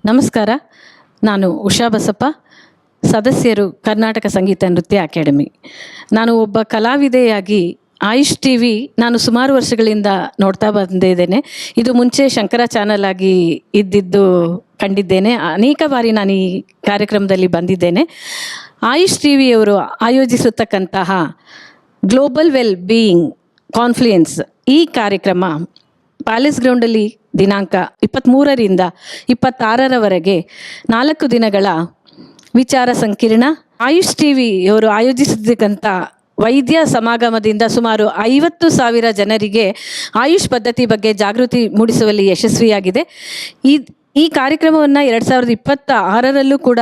ನಮಸ್ಕಾರ. ನಾನು ಉಷಾ ಬಸಪ್ಪ, ಸದಸ್ಯರು ಕರ್ನಾಟಕ ಸಂಗೀತ ನೃತ್ಯ ಅಕಾಡೆಮಿ. ನಾನು ಒಬ್ಬ ಕಲಾವಿದೆಯಾಗಿ ಆಯುಷ್ ಟಿವಿ ನಾನು ಸುಮಾರು ವರ್ಷಗಳಿಂದ ನೋಡ್ತಾ ಬಂದಿದ್ದೇನೆ. ಇದು ಮುಂಚೆ ಶಂಕರ ಚಾನಲ್ ಆಗಿ ಇದ್ದಿದ್ದು ಕಂಡಿದ್ದೇನೆ. ಅನೇಕ ಬಾರಿ ನಾನು ಈ ಕಾರ್ಯಕ್ರಮದಲ್ಲಿ ಬಂದಿದ್ದೇನೆ. ಆಯುಷ್ ಟಿವಿಯವರು ಆಯೋಜಿಸತಕ್ಕಂತಹ ಗ್ಲೋಬಲ್ ವೆಲ್ ಬೀಯಿಂಗ್ ಕಾನ್ಫ್ಲುಯೆನ್ಸ್ ಈ ಕಾರ್ಯಕ್ರಮ ಪ್ಯಾಲೇಸ್ ಗ್ರೌಂಡಲ್ಲಿ ದಿನಾಂಕ 23ರಿಂದ 26ರವರೆಗೆ 4 ದಿನಗಳ ವಿಚಾರ ಸಂಕಿರಣ. ಆಯುಷ್ ಟಿವಿಯವರು ಆಯೋಜಿಸಿರ್ತಕ್ಕಂಥ ವೈದ್ಯ ಸಮಾಗಮದಿಂದ ಸುಮಾರು 50,000 ಜನರಿಗೆ ಆಯುಷ್ ಪದ್ಧತಿ ಬಗ್ಗೆ ಜಾಗೃತಿ ಮೂಡಿಸುವಲ್ಲಿ ಯಶಸ್ವಿಯಾಗಿದೆ. ಈ ಕಾರ್ಯಕ್ರಮವನ್ನು 2026ರಲ್ಲೂ ಕೂಡ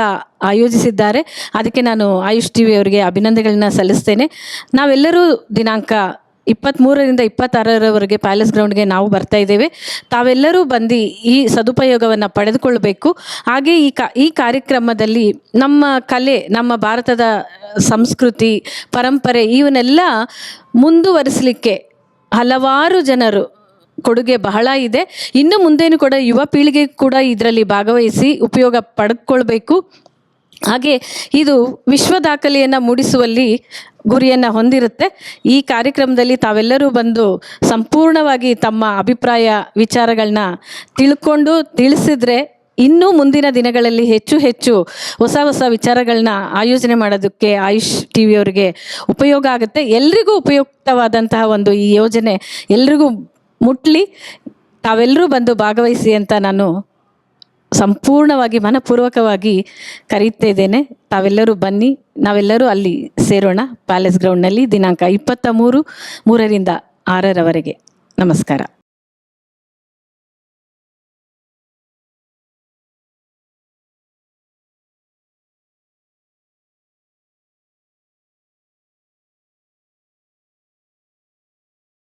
ಆಯೋಜಿಸಿದ್ದಾರೆ. ಅದಕ್ಕೆ ನಾನು ಆಯುಷ್ ಟಿವಿಯವರಿಗೆ ಅಭಿನಂದನೆಗಳನ್ನ ಸಲ್ಲಿಸ್ತೇನೆ. ನಾವೆಲ್ಲರೂ ದಿನಾಂಕ 23ರಿಂದ 26ರವರೆಗೆ ಪ್ಯಾಲೇಸ್ ಗ್ರೌಂಡ್ಗೆ ನಾವು ಬರ್ತಾ ಇದ್ದೇವೆ. ತಾವೆಲ್ಲರೂ ಬಂದು ಈ ಸದುಪಯೋಗವನ್ನು ಪಡೆದುಕೊಳ್ಬೇಕು. ಹಾಗೆ ಈ ಕಾರ್ಯಕ್ರಮದಲ್ಲಿ ನಮ್ಮ ಕಲೆ, ನಮ್ಮ ಭಾರತದ ಸಂಸ್ಕೃತಿ, ಪರಂಪರೆ ಇವನ್ನೆಲ್ಲ ಮುಂದುವರಿಸಲಿಕ್ಕೆ ಹಲವಾರು ಜನರು ಕೊಡುಗೆ ಬಹಳ ಇದೆ. ಇನ್ನು ಮುಂದೇನು ಕೂಡ ಯುವ ಪೀಳಿಗೆ ಕೂಡ ಇದರಲ್ಲಿ ಭಾಗವಹಿಸಿ ಉಪಯೋಗ ಪಡೆದುಕೊಳ್ಬೇಕು. ಹಾಗೆ ಇದು ವಿಶ್ವ ದಾಖಲೆಯನ್ನು ಮೂಡಿಸುವಲ್ಲಿ ಗುರಿಯನ್ನು ಹೊಂದಿರುತ್ತೆ. ಈ ಕಾರ್ಯಕ್ರಮದಲ್ಲಿ ತಾವೆಲ್ಲರೂ ಬಂದು ಸಂಪೂರ್ಣವಾಗಿ ತಮ್ಮ ಅಭಿಪ್ರಾಯ ವಿಚಾರಗಳನ್ನ ತಿಳ್ಕೊಂಡು ತಿಳಿಸಿದ್ರೆ ಇನ್ನೂ ಮುಂದಿನ ದಿನಗಳಲ್ಲಿ ಹೆಚ್ಚು ಹೊಸ ವಿಚಾರಗಳನ್ನ ಆಯೋಜನೆ ಮಾಡೋದಕ್ಕೆ ಆಯುಷ್ ಟಿವಿಯವರಿಗೆ ಉಪಯೋಗ ಆಗುತ್ತೆ. ಎಲ್ರಿಗೂ ಉಪಯುಕ್ತವಾದಂತಹ ಒಂದು ಈ ಯೋಜನೆ ಎಲ್ರಿಗೂ ಮುಟ್ಲಿ. ತಾವೆಲ್ಲರೂ ಬಂದು ಭಾಗವಹಿಸಿ ಅಂತ ನಾನು ಸಂಪೂರ್ಣವಾಗಿ ಮನಪೂರ್ವಕವಾಗಿ ಕರೀತಾ ಇದ್ದೇನೆ. ತಾವೆಲ್ಲರೂ ಬನ್ನಿ, ನಾವೆಲ್ಲರೂ ಅಲ್ಲಿ ಸೇರೋಣ ಪ್ಯಾಲೇಸ್ ಗ್ರೌಂಡ್ನಲ್ಲಿ ದಿನಾಂಕ 23ರಿಂದ 6ರವರೆಗೆ. ನಮಸ್ಕಾರ.